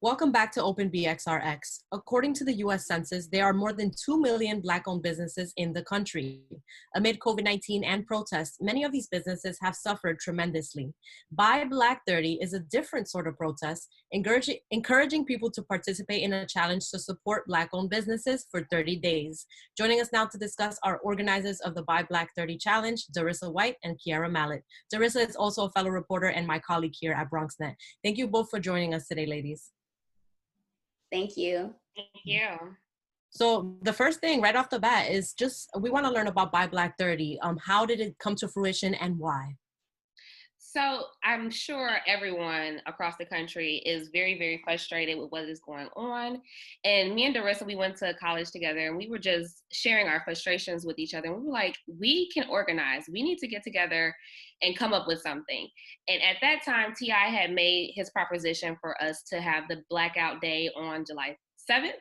Welcome back to Open BXRx. According to the US Census, there are more than 2 million Black-owned businesses in the country. Amid COVID-19 and protests, many of these businesses have suffered tremendously. Buy Black 30 is a different sort of protest, encouraging people to participate in a challenge to support Black-owned businesses for 30 days. Joining us now to discuss are organizers of the Buy Black 30 Challenge, Dorissa White and Kiera Mallett. Dorissa is also a fellow reporter and my colleague here at BronxNet. Thank you both for joining us today, ladies. Thank you. Thank you. So the first thing right off the bat is just, we want to learn about Buy Black 30. How did it come to fruition and why? So I'm sure everyone across the country is very, very frustrated with what is going on. And me and Dorissa, we went to college together and we were just sharing our frustrations with each other. And we were like, we can organize. We need to get together and come up with something. And at that time, T.I. had made his proposition for us to have the Blackout Day on July 7th.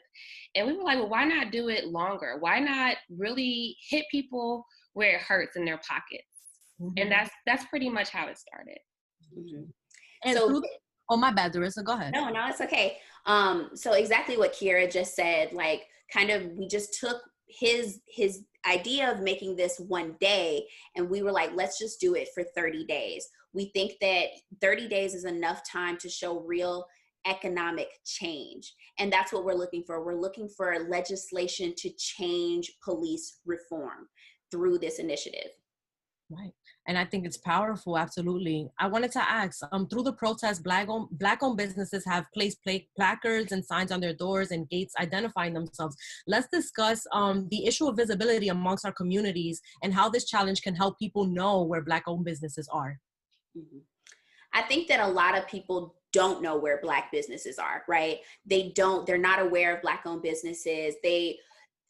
And we were like, well, why not do it longer? Why not really hit people where it hurts in their pockets? Mm-hmm. And that's pretty much how it started. Mm-hmm. And so, oh, my bad, Dorissa, go ahead. No, it's okay. So exactly what Kiera just said, like kind of, we just took his idea of making this one day and we were like, let's just do it for 30 days. We think that 30 days is enough time to show real economic change. And that's what we're looking for. We're looking for legislation to change police reform through this initiative. Right. And I think it's powerful. Absolutely. I wanted to ask, through the protest, Black-owned businesses have placed placards and signs on their doors and gates identifying themselves. Let's discuss the issue of visibility amongst our communities and how this challenge can help people know where Black-owned businesses are. Mm-hmm. I think that a lot of people don't know where Black businesses are, right? They're not aware of Black-owned businesses.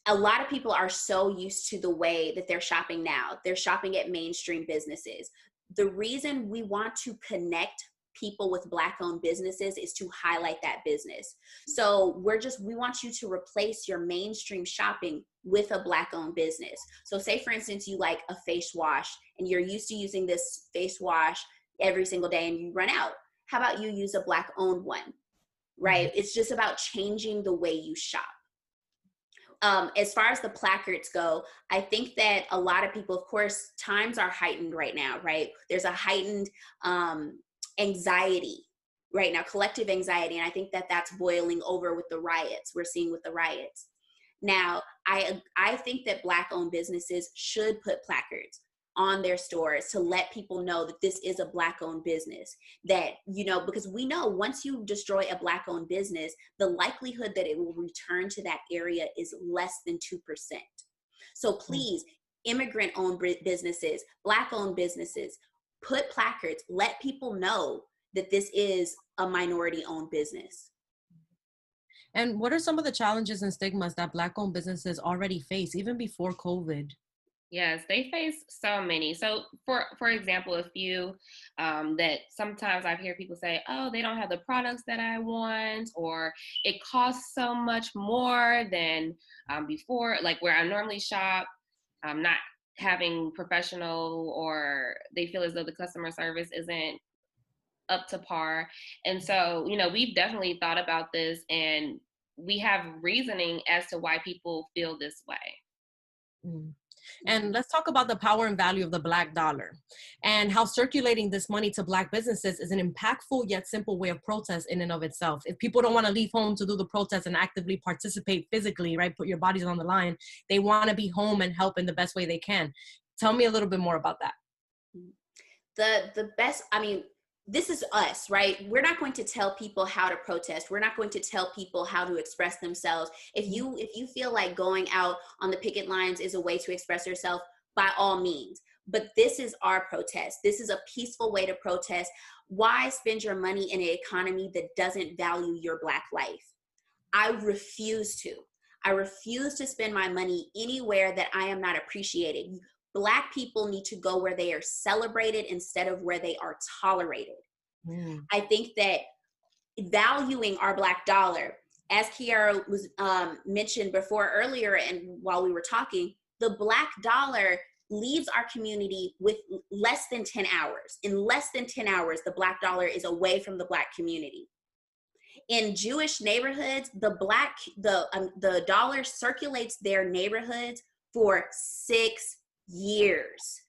A lot of people are so used to the way that they're shopping now. They're shopping at mainstream businesses. The reason we want to connect people with Black-owned businesses is to highlight that business. So we want you to replace your mainstream shopping with a Black-owned business. So say, for instance, you like a face wash and you're used to using this face wash every single day and you run out. How about you use a Black-owned one, right? It's just about changing the way you shop. As far as the placards go, I think that a lot of people, of course, times are heightened right now, right? There's a heightened anxiety right now, collective anxiety. And I think that that's boiling over with the riots we're seeing with the riots. Now, I think that Black-owned businesses should put placards on their stores to let people know that this is a Black-owned business, that, because we know once you destroy a Black-owned business, the likelihood that it will return to that area is less than 2%. So please, immigrant-owned businesses, Black-owned businesses, put placards, let people know that this is a minority-owned business. And what are some of the challenges and stigmas that Black-owned businesses already face, even before COVID? Yes, they face so many. So for example, a few that sometimes I hear people say, oh, they don't have the products that I want, or it costs so much more than before, like where I normally shop, not having professional, or they feel as though the customer service isn't up to par. And so, we've definitely thought about this and we have reasoning as to why people feel this way. Mm. And let's talk about the power and value of the Black dollar and how circulating this money to Black businesses is an impactful yet simple way of protest in and of itself. If people don't want to leave home to do the protest and actively participate physically, right, put your bodies on the line, they want to be home and help in the best way they can. Tell me a little bit more about that. The best, this is us, right? We're not going to tell people how to protest. We're not going to tell people how to express themselves. If you feel like going out on the picket lines is a way to express yourself, by all means. But this is our protest. This is a peaceful way to protest. Why spend your money in an economy that doesn't value your Black life? I refuse to. I refuse to spend my money anywhere that I am not appreciated. Black people need to go where they are celebrated instead of where they are tolerated. I think that valuing our Black dollar, as Kiera was mentioned before earlier and while we were talking, the Black dollar leaves our community with less than 10 hours. In less than 10 hours, the Black dollar is away from the Black community. In Jewish neighborhoods, the dollar circulates their neighborhoods for 6 years.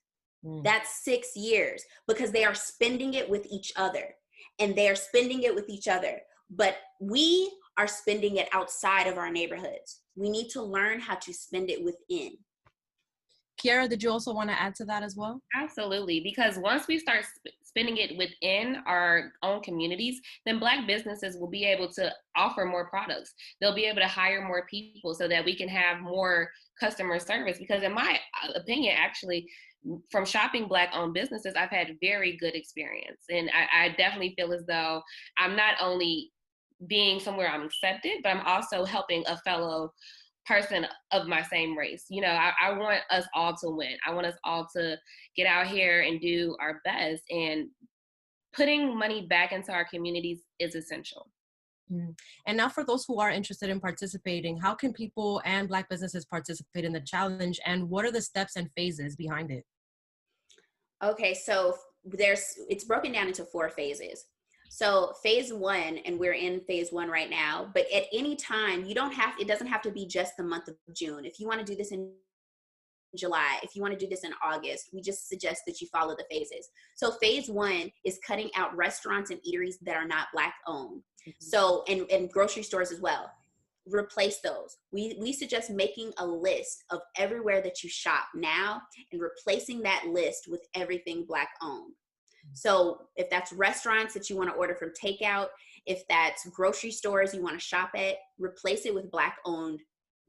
That's 6 years because they are spending it with each other, and they are spending it with each other. But we are spending it outside of our neighborhoods. We need to learn how to spend it within. Kiera, did you also want to add to that as well? Absolutely, because once we start spending it within our own communities, then Black businesses will be able to offer more products. They'll be able to hire more people so that we can have more customer service. Because in my opinion, actually, from shopping Black-owned businesses, I've had very good experience. And I definitely feel as though I'm not only being somewhere I'm accepted, but I'm also helping a fellow person of my same race. You know, I want us all to win. I want us all to get out here and do our best, and putting money back into our communities is essential. And now for those who are interested in participating, how can people and Black businesses participate in the challenge, and what are the steps and phases behind it? Okay, so it's broken down into 4 phases. So phase 1, and we're in phase 1 right now, but at any time, it doesn't have to be just the month of June. If you want to do this in July, if you want to do this in August, we just suggest that you follow the phases. So phase 1 is cutting out restaurants and eateries that are not Black owned. So, and grocery stores as well. Replace those. We suggest making a list of everywhere that you shop now and replacing that list with everything Black owned. So if that's restaurants that you want to order from takeout, if that's grocery stores you want to shop at, replace it with Black owned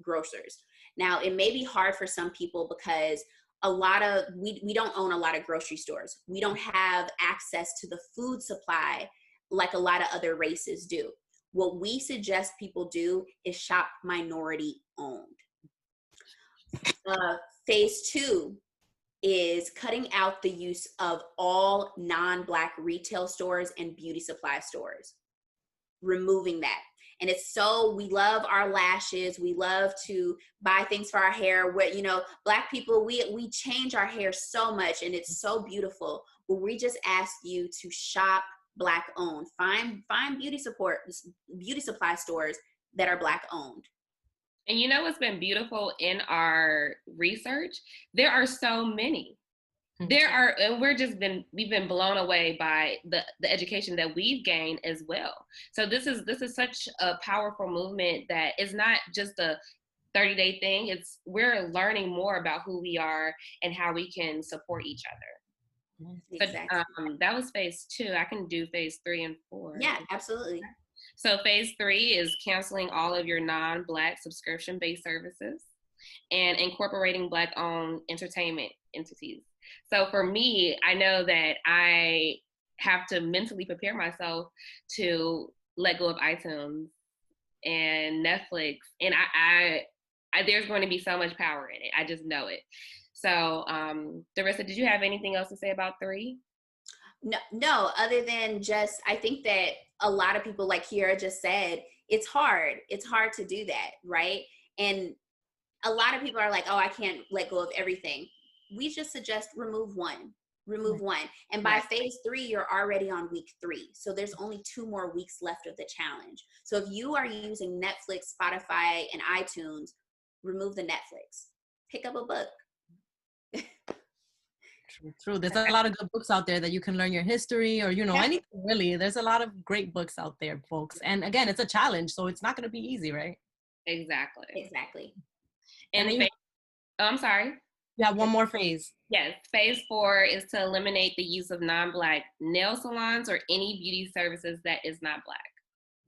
grocers. Now, it may be hard for some people because we don't own a lot of grocery stores. We don't have access to the food supply like a lot of other races do. What we suggest people do is shop minority owned. Phase 2 is cutting out the use of all non-Black retail stores and beauty supply stores. Removing that. And we love our lashes. We love to buy things for our hair. Black people, we change our hair so much, and it's so beautiful. But we just ask you to shop Black owned. Find beauty supply stores that are Black owned. And you know what's been beautiful in our research? There are so many. And we've been blown away by the education that we've gained as well. So this is such a powerful movement that is not just a 30-day thing. We're learning more about who we are and how we can support each other. Exactly. So, that was phase 2. I can do phase 3 and 4. Yeah, absolutely. So phase 3 is canceling all of your non-Black subscription-based services and incorporating Black-owned entertainment entities. So for me, I know that I have to mentally prepare myself to let go of iTunes and Netflix, and I there's going to be so much power in it. I just know it. So, Dorissa, did you have anything else to say about 3? No, other than just, I think that a lot of people, like Kiera just said, it's hard to do that, right? And a lot of people are like, oh, I can't let go of everything. We just suggest remove one. And by phase 3, you're already on week 3. So there's only 2 more weeks left of the challenge. So if you are using Netflix, Spotify, and iTunes, remove the Netflix. Pick up a book. True. There's a lot of good books out there that you can learn your history or, anything really. There's a lot of great books out there, folks. And again, it's a challenge, so it's not going to be easy, right? Exactly. And I'm sorry. Yeah, one more phase. Yes. Phase 4 is to eliminate the use of non-Black nail salons or any beauty services that is not Black.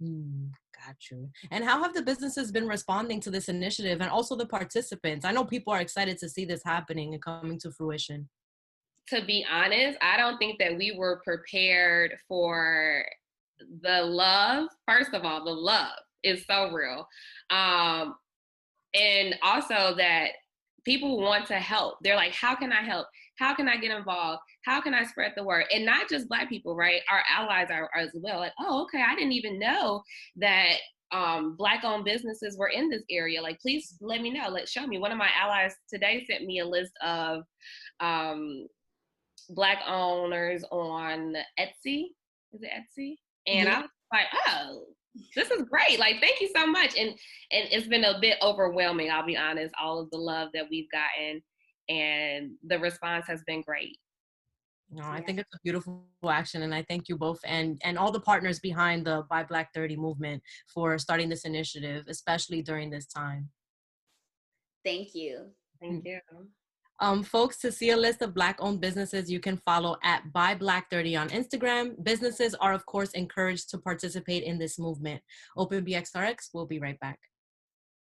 Got you. And how have the businesses been responding to this initiative, and also the participants? I know people are excited to see this happening and coming to fruition. To be honest, I don't think that we were prepared for the love. First of all, the love is so real. And also that people want to help. They're like, how can I help? How can I get involved? How can I spread the word? And not just Black people, right? Our allies are as well. Like, oh, okay, I didn't even know that Black-owned businesses were in this area. Like, please let me know. Show me. One of my allies today sent me a list of Black owners on Etsy. Is it Etsy? And I was like, oh, This is great. Like, thank you so much. And it's been a bit overwhelming, I'll be honest, all of the love that we've gotten, and the response has been great. No, I think it's a beautiful action, and I thank you both and all the partners behind the Buy Black 30 movement for starting this initiative, especially during this time. Thank you. Thank you. Folks, to see a list of Black-owned businesses, you can follow at Buy Black 30 on Instagram. Businesses are, of course, encouraged to participate in this movement. Open BXRx, we'll be right back.